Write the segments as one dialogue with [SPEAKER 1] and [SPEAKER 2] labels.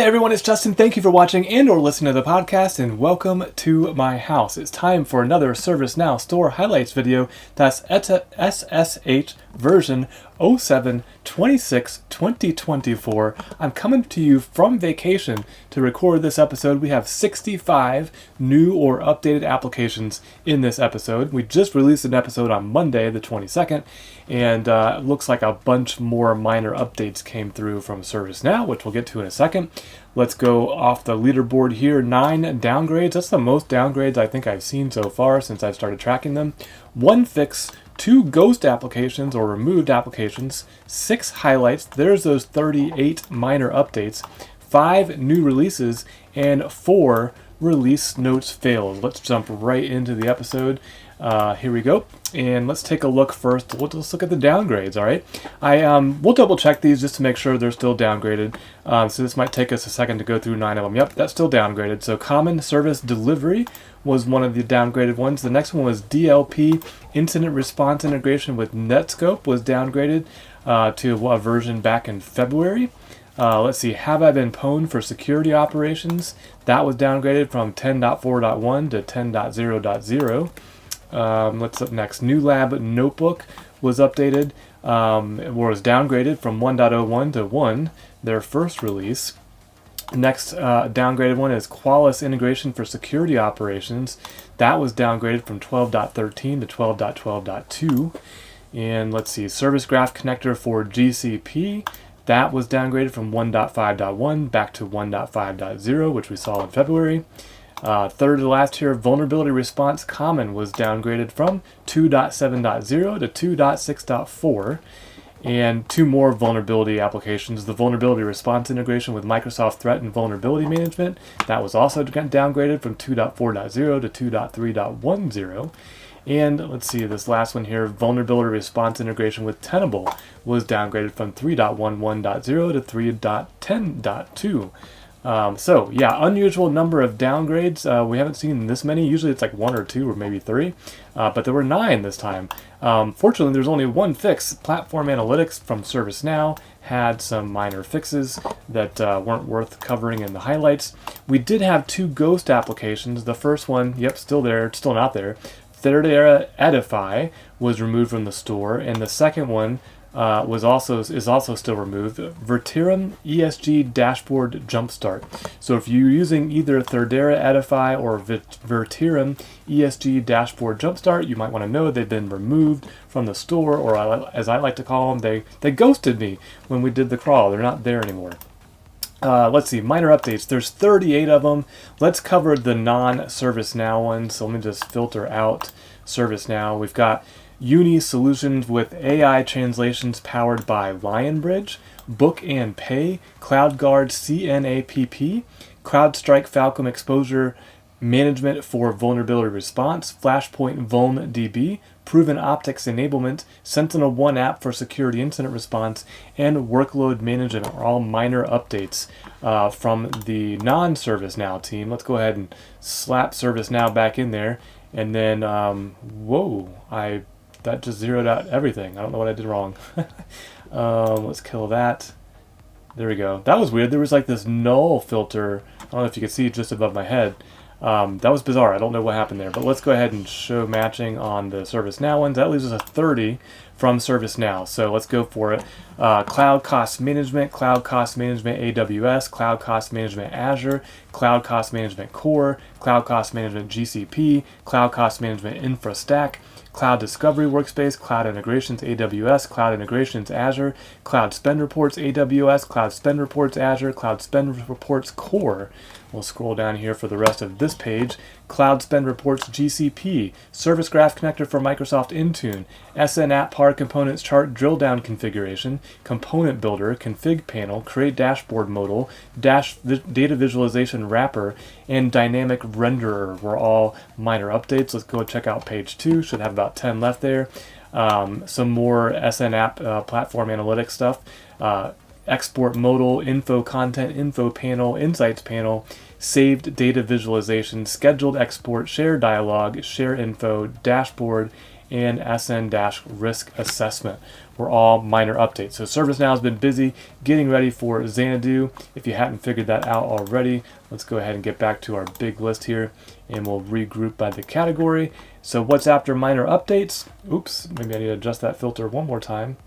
[SPEAKER 1] everyone, it's Justin. Thank you for watching and or listening to the podcast, and welcome to my house. It's time for another ServiceNow Store highlights video. That's SSH version 07262024. I'm coming to you from vacation to record this episode. We have 65 new or updated applications in this episode. We just released an episode on Monday, the 22nd, and it looks like a bunch more minor updates came through from ServiceNow, which we'll get to in a second. Let's go off the leaderboard here. 9 downgrades. That's the most downgrades I think I've seen so far since I've started tracking them. 1 fix, 2 ghost applications or removed applications, 6 highlights. There's those 38 minor updates, 5 new releases, and 4 release notes failed. Let's jump right into the episode. Here we go, and let's take a look first. Let's look at the downgrades. All right, we'll double check these just to make sure they're still downgraded. So this might take us a second to go through 9 of them. Yep, that's still downgraded. So common service delivery was one of the downgraded ones. The next one was DLP, incident response integration with Netscope, was downgraded to a version back in February. Let's see, have I been pwned for security operations? That was downgraded from 10.4.1 to 10.0.0. What's up next? New Lab Notebook was updated, or was downgraded from 1.01 to 1, their first release. Next downgraded one is Qualys integration for security operations. That was downgraded from 12.13 to 12.12.2. And let's see, Service Graph Connector for GCP. That was downgraded from 1.5.1 back to 1.5.0, which we saw in February. Third to last here, Vulnerability Response Common was downgraded from 2.7.0 to 2.6.4. And 2 more vulnerability applications. The Vulnerability Response Integration with Microsoft Threat and Vulnerability Management. That was also downgraded from 2.4.0 to 2.3.10. And let's see, this last one here, Vulnerability Response Integration with Tenable, was downgraded from 3.11.0 to 3.10.2. So yeah, unusual number of downgrades. We haven't seen this many. Usually it's like 1 or 2 or maybe 3, but there were 9 this time. Fortunately, there's only 1 fix. Platform Analytics from ServiceNow had some minor fixes that weren't worth covering in the highlights. We did have 2 ghost applications. The first one, yep, still there, still not there. Thirdera Edify was removed from the store, and the second one is also still removed. Vertirum ESG Dashboard Jumpstart. So if you're using either Thirdera Edify or Vertirum ESG Dashboard Jumpstart, you might want to know they've been removed from the store, or as I like to call them, they ghosted me when we did the crawl. They're not there anymore. Let's see, minor updates. There's 38 of them. Let's cover the non-ServiceNow ones. So let me just filter out ServiceNow. We've got Uni solutions with AI translations powered by Lionbridge, Book and Pay, CloudGuard CNAPP, CrowdStrike Falcon Exposure Management for Vulnerability Response, Flashpoint VulnDB, Proven Optics Enablement, Sentinel-1 app for security incident response, and Workload Management are all minor updates from the non-ServiceNow team. Let's go ahead and slap ServiceNow back in there, and then, whoa, that just zeroed out everything. I don't know what I did wrong. Let's kill that. There we go. That was weird. There was like this null filter. I don't know if you can see it just above my head. That was bizarre. I don't know what happened there. But let's go ahead and show matching on the ServiceNow ones. That leaves us a 30 from ServiceNow. So let's go for it. Cloud Cost Management, Cloud Cost Management AWS, Cloud Cost Management Azure, Cloud Cost Management Core, Cloud Cost Management GCP, Cloud Cost Management InfraStack, Cloud Discovery Workspace, Cloud Integrations AWS, Cloud Integrations Azure, Cloud Spend Reports AWS, Cloud Spend Reports Azure, Cloud Spend Reports Core. We'll scroll down here for the rest of this page. Cloud Spend Reports GCP, Service Graph Connector for Microsoft Intune, SN App Par Components Chart Drill Down Configuration, Component Builder, Config Panel, Create Dashboard Modal, Data Visualization Wrapper, and Dynamic Renderer were all minor updates. Let's go check out page 2. Should have about 10 left there. Some more SN App Platform Analytics stuff. Export Modal, Info Content, Info Panel, Insights Panel, Saved Data Visualization, Scheduled Export, Share Dialog, Share Info, Dashboard, and SN-risk assessment were all minor updates. So ServiceNow has been busy getting ready for Xanadu. If you hadn't figured that out already, let's go ahead and get back to our big list here, and we'll regroup by the category. So what's after minor updates? Oops, maybe I need to adjust that filter one more time.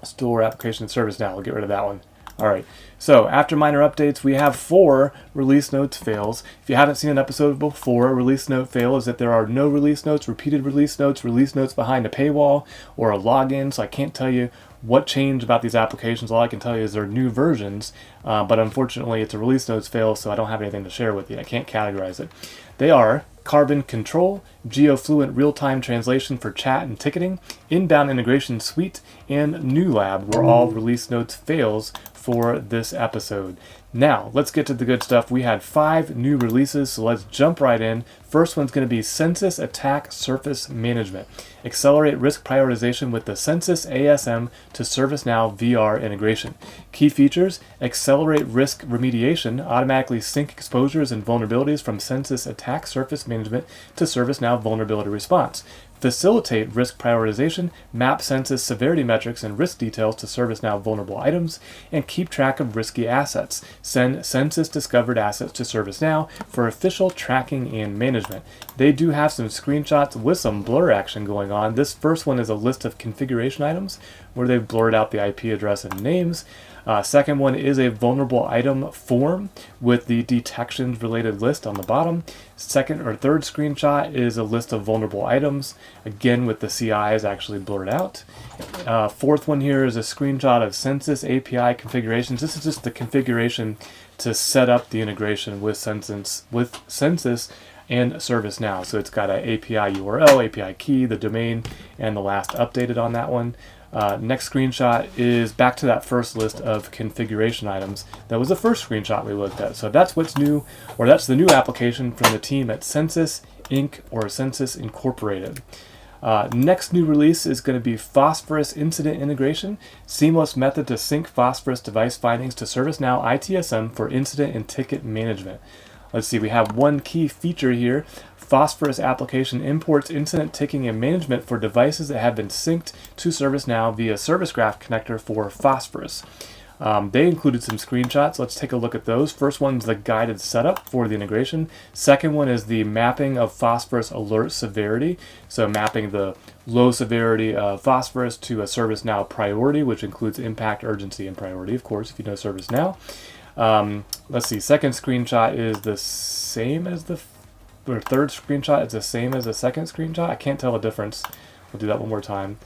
[SPEAKER 1] Store application in ServiceNow. We'll get rid of that one. All right, so after minor updates, we have 4 release notes fails. If you haven't seen an episode before, a release note fail is that there are no release notes, repeated release notes behind a paywall, or a login. So I can't tell you what changed about these applications. All I can tell you is they're new versions, but unfortunately it's a release notes fail, so I don't have anything to share with you. I can't categorize it. They are Carbon Control, GeoFluent Real-Time Translation for Chat and Ticketing, Inbound Integration Suite, and New Lab were all release notes fails for this episode. Now, let's get to the good stuff. We had 5 new releases, so let's jump right in. First one's going to be Censys Attack Surface Management. Accelerate risk prioritization with the Censys ASM to ServiceNow VR integration. Key features: accelerate risk remediation, automatically sync exposures and vulnerabilities from Censys Attack Surface Management to ServiceNow vulnerability response. Facilitate risk prioritization, map Censys severity metrics and risk details to ServiceNow vulnerable items, and keep track of risky assets. Send Censys discovered assets to ServiceNow for official tracking and management. They do have some screenshots with some blur action going on. This first one is a list of configuration items where they've blurred out the IP address and names. Second one is a vulnerable item form with the detections related list on the bottom. Second or third screenshot is a list of vulnerable items, again with the CIs actually blurred out. Fourth one here is a screenshot of Censys API configurations. This is just the configuration to set up the integration with Censys and ServiceNow. So it's got an API URL, API key, the domain, and the last updated on that one. Next screenshot is back to that first list of configuration items. That was the first screenshot we looked at. So that's what's new, or that's the new application from the team at Censys Inc. or Censys Incorporated. Next new release is going to be Phosphorus Incident Integration, seamless method to sync Phosphorus device findings to ServiceNow ITSM for incident and ticket management. Let's see, we have one key feature here. Phosphorus application imports incident ticking and management for devices that have been synced to ServiceNow via Service Graph connector for Phosphorus. They included some screenshots. Let's take a look at those. First one's the guided setup for the integration. Second one is the mapping of Phosphorus alert severity. So mapping the low severity of Phosphorus to a ServiceNow priority, which includes impact, urgency, and priority, of course, if you know ServiceNow. Let's see, second screenshot is the same as the third screenshot is the same as the second screenshot. I can't tell the difference. We'll do that one more time.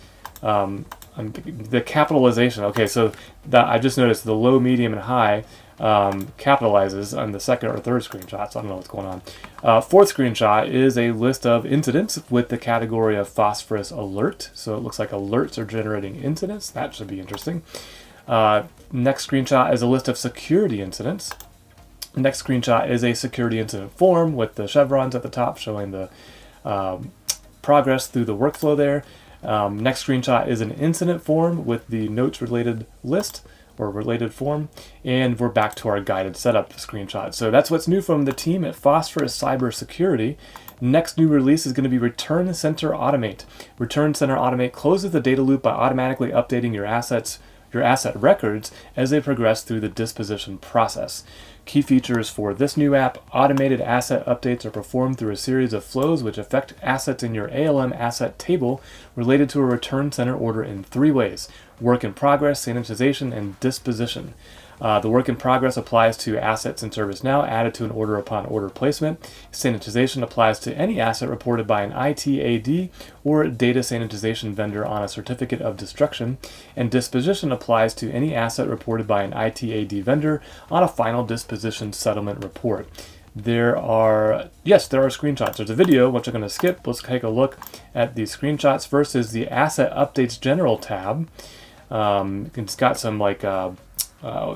[SPEAKER 1] The capitalization. Okay, so that I just noticed the low, medium, and high capitalizes on the second or third screenshot, so I don't know what's going on. Fourth screenshot is a list of incidents with the category of Phosphorus alert. So it looks like alerts are generating incidents. That should be interesting. Next screenshot is a list of security incidents. Next screenshot is a security incident form with the chevrons at the top showing the progress through the workflow there. Next screenshot is an incident form with the notes related list or related form. And we're back to our guided setup screenshot. So that's what's new from the team at Phosphorus Cybersecurity. Next new release is going to be ReturnCenter Automate. ReturnCenter Automate closes the data loop by automatically updating your asset records as they progress through the disposition process. Key features for this new app: automated asset updates are performed through a series of flows which affect assets in your ALM asset table related to a ReturnCenter order in 3 ways: work in progress, sanitization, and disposition. The work in progress applies to assets in ServiceNow added to an order upon order placement. Sanitization applies to any asset reported by an ITAD or data sanitization vendor on a certificate of destruction. And disposition applies to any asset reported by an ITAD vendor on a final disposition settlement report. There are screenshots. There's a video, which I'm going to skip. Let's take a look at these screenshots. First is the Asset Updates General tab. It's got some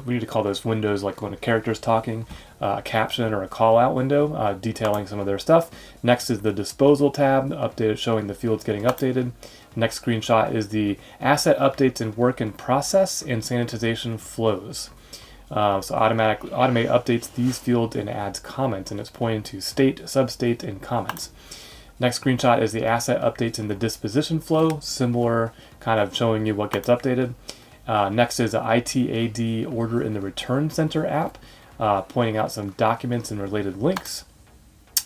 [SPEAKER 1] we need to call those windows like when a character's talking, a caption or a call out window detailing some of their stuff. Next is the disposal tab, updated showing the fields getting updated. Next screenshot is the asset updates in work in process and sanitization flows. So Automate updates these fields and adds comments, and it's pointing to state, substate, and comments. Next screenshot is the asset updates in the disposition flow, similar, kind of showing you what gets updated. Next is the ITAD order in the ReturnCenter app, pointing out some documents and related links.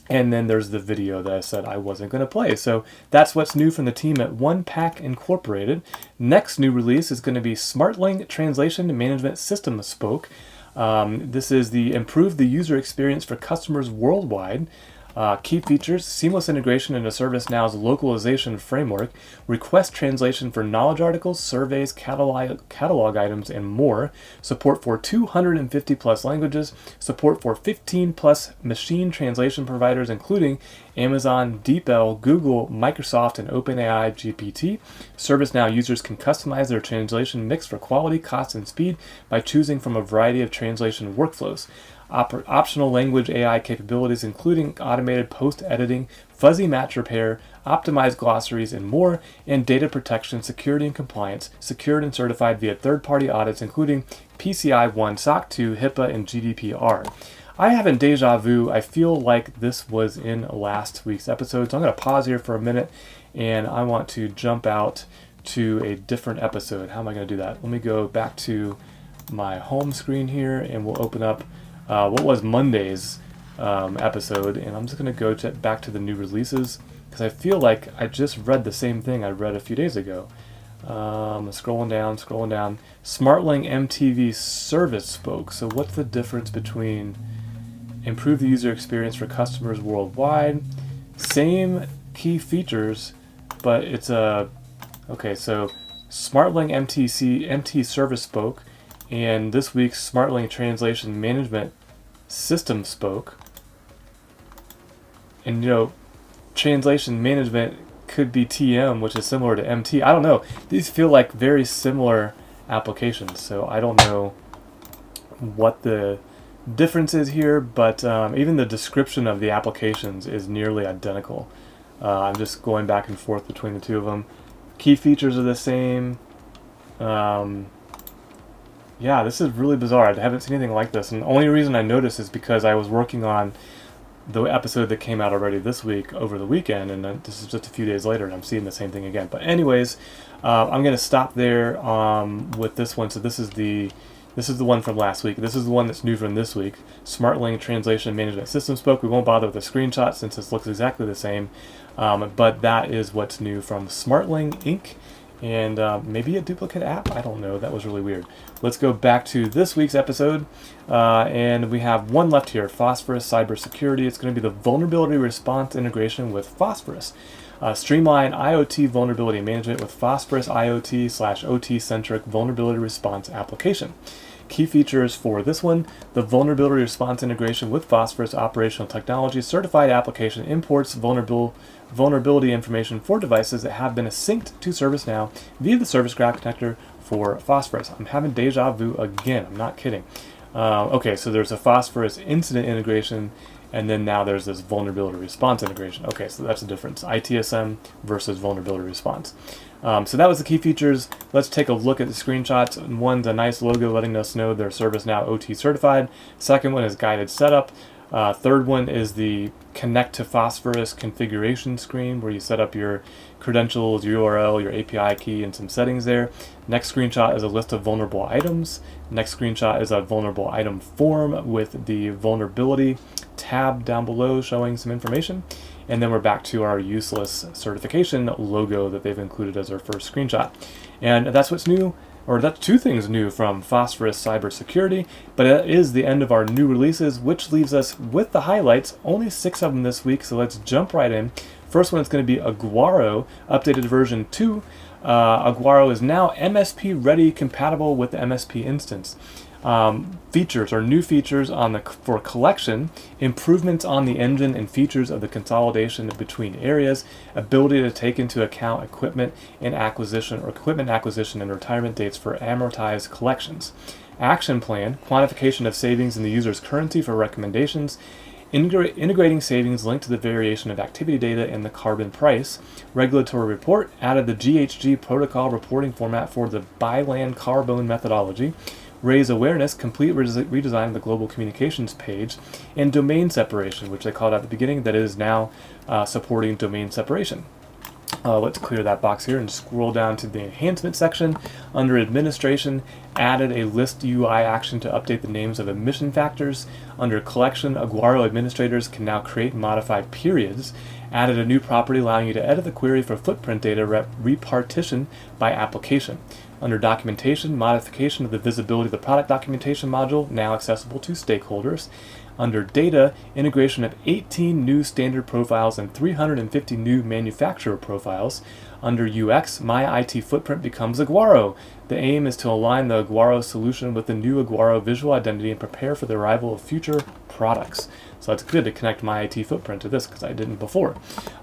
[SPEAKER 1] And then there's the video that I said I wasn't going to play. So that's what's new from the team at OnePack Incorporated. Next new release is going to be Smartling Translation Management System Spoke. This is the improve the user experience for customers worldwide. Key features: seamless integration into ServiceNow's localization framework, request translation for knowledge articles, surveys, catalog items, and more, support for 250 plus languages, support for 15 plus machine translation providers including Amazon, DeepL, Google, Microsoft, and OpenAI GPT. ServiceNow users can customize their translation mix for quality, cost, and speed by choosing from a variety of translation workflows. Optional language AI capabilities including automated post-editing, fuzzy match repair, optimized glossaries, and more, and data protection, security, and compliance, secured and certified via third-party audits including PCI 1, SOC 2, HIPAA, and GDPR. I have in deja vu. I feel like this was in last week's episode, so I'm going to pause here for a minute, and I want to jump out to a different episode. How am I going to do that? Let me go back to my home screen here, and we'll open up what was Monday's episode, and I'm just going to go back to the new releases because I feel like I just read the same thing I read a few days ago. Scrolling down. Smartling MTV Service Spoke. So what's the difference between improve the user experience for customers worldwide? Same key features, but it's okay, so Smartling MT Service Spoke, and this week's Smartling Translation Management System Spoke. And translation management could be TM, which is similar to MT. I don't know. These feel like very similar applications, so I don't know what the difference is here, but even the description of the applications is nearly identical. I'm just going back and forth between the two of them. Key features are the same. Yeah, this is really bizarre. I haven't seen anything like this, and the only reason I noticed is because I was working on the episode that came out already this week over the weekend, and then this is just a few days later, and I'm seeing the same thing again. But anyways, I'm going to stop there with this one. So this is the one from last week. This is the one that's new from this week. Smartling Translation Management System Spoke. We won't bother with the screenshot since this looks exactly the same, but that is what's new from Smartling Inc. And maybe a duplicate app? I don't know. That was really weird. Let's go back to this week's episode. And we have one left here, Phosphorus Cybersecurity. It's going to be the vulnerability response integration with Phosphorus. Streamline IoT vulnerability management with Phosphorus IoT/OT-centric vulnerability response application. Key features for this one: the vulnerability response integration with Phosphorus operational technology, certified application imports vulnerability information for devices that have been synced to ServiceNow via the Service Graph connector for Phosphorus. I'm having deja vu again. I'm not kidding. Okay, so there's a Phosphorus Incident Integration, and then now there's this vulnerability response integration. Okay, so that's the difference. ITSM versus vulnerability response. So that was the key features. Let's take a look at the screenshots. One's a nice logo letting us know they're ServiceNow OT certified. Second one is guided setup. Third one is the connect to Phosphorus configuration screen where you set up your credentials, your URL, your API key, and some settings there. Next screenshot is a list of vulnerable items. Next screenshot is a vulnerable item form with the vulnerability tab down below showing some information. And then we're back to our useless certification logo that they've included as our first screenshot. And that's what's new, or that's two things new from Phosphorus Cybersecurity, but it is the end of our new releases, which leaves us with the highlights. Only 6 of them this week, so let's jump right in. First one is going to be Aguaro, updated version 2. Aguaro is now MSP ready, compatible with the MSP instance. Features or new features for collection, improvements on the engine and features of the consolidation between areas, ability to take into account equipment acquisition and retirement dates for amortized collections. Action plan, quantification of savings in the user's currency for recommendations, integrating savings linked to the variation of activity data and the carbon price. Regulatory report, added the GHG protocol reporting format for the Byland Carbone methodology. Raise awareness, complete redesign of the global communications page, and domain separation, which I called at the beginning, that is now supporting domain separation. Let's clear that box here and scroll down to the enhancement section. Under administration, added a list UI action to update the names of emission factors. Under collection, Aguaro administrators can now create and modify periods. Added a new property allowing you to edit the query for footprint data repartition by application. Under documentation, modification of the visibility of the product documentation module, now accessible to stakeholders. Under data, integration of 18 new standard profiles and 350 new manufacturer profiles. Under UX, My IT Footprint becomes Aguaro. The aim is to align the Aguaro solution with the new Aguaro visual identity and prepare for the arrival of future products. So it's good to connect My IT Footprint to this because I didn't before.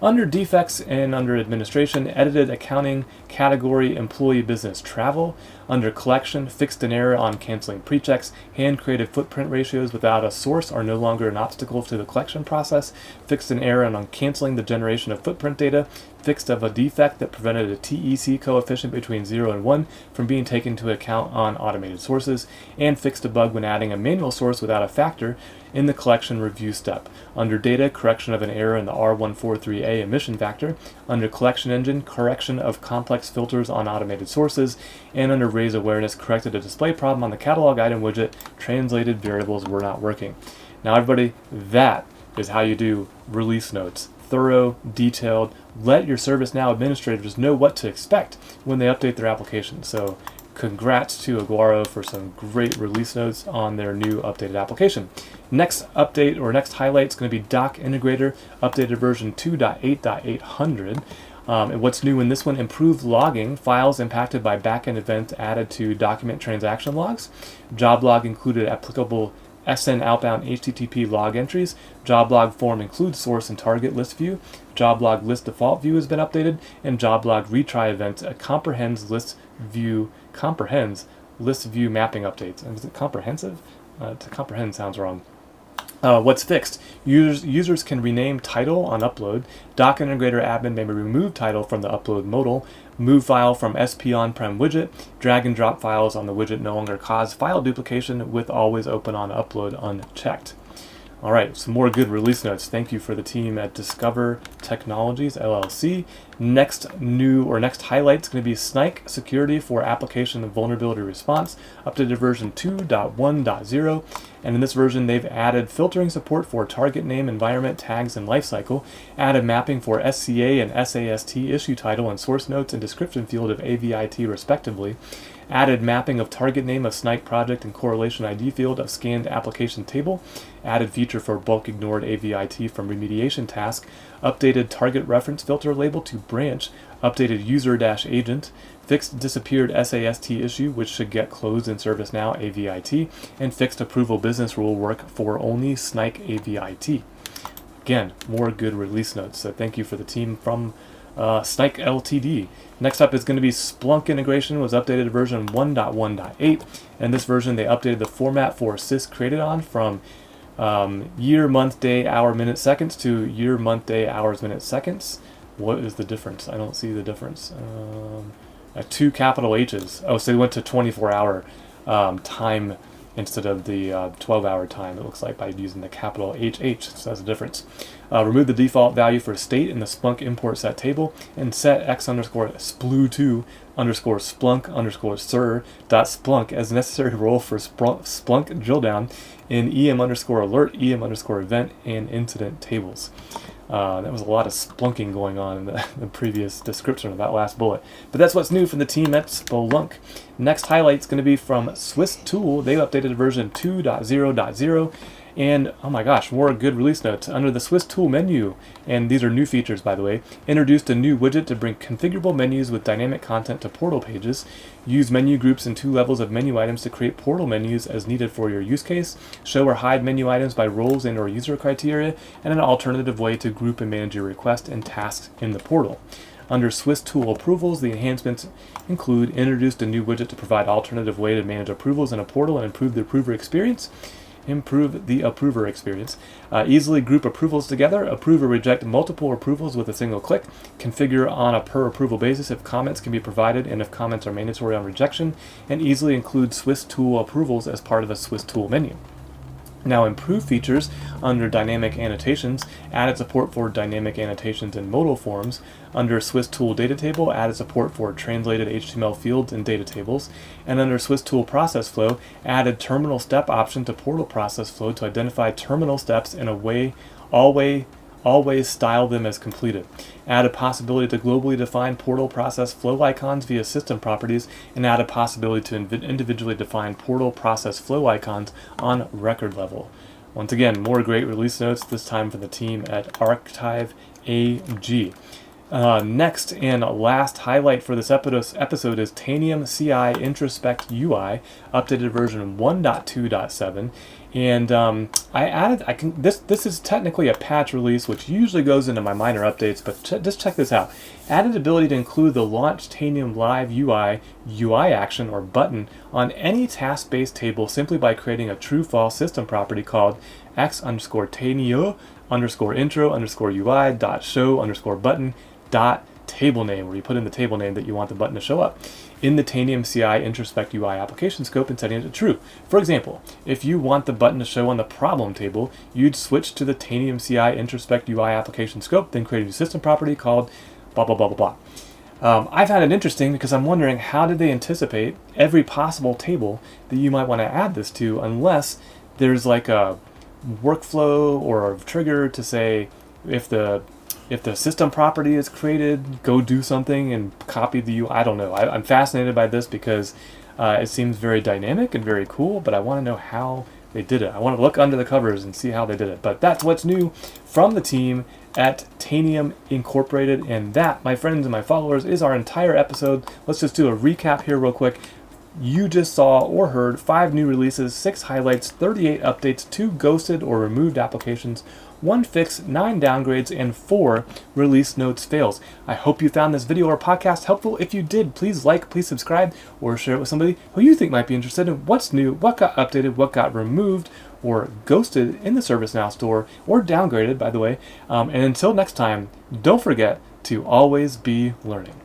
[SPEAKER 1] Under defects and under administration, edited accounting category employee business travel. Under collection, fixed an error on canceling pre-checks. Hand-created footprint ratios without a source are no longer an obstacle to the collection process. Fixed an error on canceling the generation of footprint data. Fixed of a defect that prevented a TEC coefficient between 0 and 1 from being taken into account on automated sources. And fixed a bug when adding a manual source without a factor in the collection review step. Under data, correction of an error in the R143A emission factor. Under collection engine, correction of complex filters on automated sources. And under raise awareness, corrected a display problem on the catalog item widget. Translated variables were not working. Now everybody, that is how you do release notes. Thorough, detailed, let your ServiceNow administrators know what to expect when they update their application. So congrats to Aguaro for some great release notes on their new updated application. Next update or next highlight is going to be Doc Integrator, updated version 2.8.800. And what's new in this one? Improved logging, files impacted by backend events added to document transaction logs. Job log included applicable SN outbound HTTP log entries. Job log form includes source and target list view. Job log list default view has been updated, and job log retry events comprehends list view mapping updates. And is it comprehensive? To comprehend sounds wrong. What's fixed? Users can rename title on upload. Doc Integrator admin may remove title from the upload modal. Move file from SP on-prem widget. Drag and drop files on the widget no longer cause file duplication with always open on upload unchecked. All right, some more good release notes. Thank you for the team at Discover Technologies, LLC. Next highlight is going to be SNIKE security for application and vulnerability response, updated version 2.1.0. And in this version, they've added filtering support for target name, environment, tags, and lifecycle, added mapping for SCA and SAST issue title and source notes and description field of AVIT respectively, added mapping of target name of SNIKE project and correlation ID field of scanned application table, added feature for bulk ignored AVIT from remediation task, updated target reference filter label to branch, updated user-agent, fixed disappeared SAST issue which should get closed in ServiceNow AVIT, and fixed approval business rule work for only SNIKE AVIT. Again, more good release notes, so thank you for the team from SNIKE Ltd. Next up is going to be Splunk integration was updated to version 1.1.8, and this version they updated the format for sys created on from year, month, day, hour, minute, seconds to year, month, day, hours, minutes, seconds. What is the difference? I don't see the difference. 2 capital H's. Oh, so they went to 24-hour time instead of the 12-hour time, it looks like, by using the capital HH, so that's the difference. Remove the default value for state in the Splunk import set table and set x_splu2 underscore splunk underscore sir.splunk as necessary role for Splunk drill down in em underscore alert, em underscore event, and incident tables. That was a lot of splunking going on in the previous description of that last bullet. But that's what's new from the team at Splunk. Next highlight is going to be from Swiss Tool. They updated version 2.0.0. And, oh my gosh, more good release notes. Under the Swiss Tool menu, and these are new features by the way, introduced a new widget to bring configurable menus with dynamic content to portal pages. Use menu groups in 2 levels of menu items to create portal menus as needed for your use case. Show or hide menu items by roles and or user criteria, and an alternative way to group and manage your requests and tasks in the portal. Under Swiss Tool approvals, the enhancements include introduced a new widget to provide alternative way to manage approvals in a portal and improve the approver experience. improve the approver experience. Easily group approvals together, approve or reject multiple approvals with a single click, configure on a per approval basis if comments can be provided and if comments are mandatory on rejection, and easily include Swiss tool approvals as part of the Swiss tool menu. Now, improved features under dynamic annotations, added support for dynamic annotations in modal forms. Under Swiss Tool Data Table, added support for translated HTML fields in data tables. And under Swiss Tool Process Flow, added terminal step option to portal process flow to identify terminal steps in a way, always style them as completed. Add a possibility to globally define portal process flow icons via system properties, and add a possibility to individually define portal process flow icons on record level. Once again, more great release notes, this time for the team at Archive AG. Next and last highlight for this episode is Tanium CI Introspect UI, updated version 1.2.7. And this is technically a patch release, which usually goes into my minor updates, but just check this out. Added ability to include the Launch Tanium Live UI action or button on any task-based table simply by creating a true-false system property called x_Tanio_intro_UI.show_button table name, where you put in the table name that you want the button to show up in the Tanium CI Introspect UI application scope and setting it to true. For example, if you want the button to show on the problem table, you'd switch to the Tanium CI Introspect UI application scope, then create a new system property called blah, blah, blah, blah, blah. I've had it interesting because I'm wondering, how did they anticipate every possible table that you might want to add this to, unless there's like a workflow or a trigger to say, if the system property is created, go do something and copy the UI. I don't know. I'm fascinated by this because it seems very dynamic and very cool, but I want to know how they did it. I want to look under the covers and see how they did it. But that's what's new from the team at Tanium Incorporated. And that, my friends and my followers, is our entire episode. Let's just do a recap here real quick. You just saw or heard 5 new releases, 6 highlights, 38 updates, 2 ghosted or removed applications, 1 fix, 9 downgrades, and 4 release notes fails. I hope you found this video or podcast helpful. If you did, please like, please subscribe, or share it with somebody who you think might be interested in what's new, what got updated, what got removed, or ghosted in the ServiceNow store, or downgraded, by the way. And until next time, don't forget to always be learning.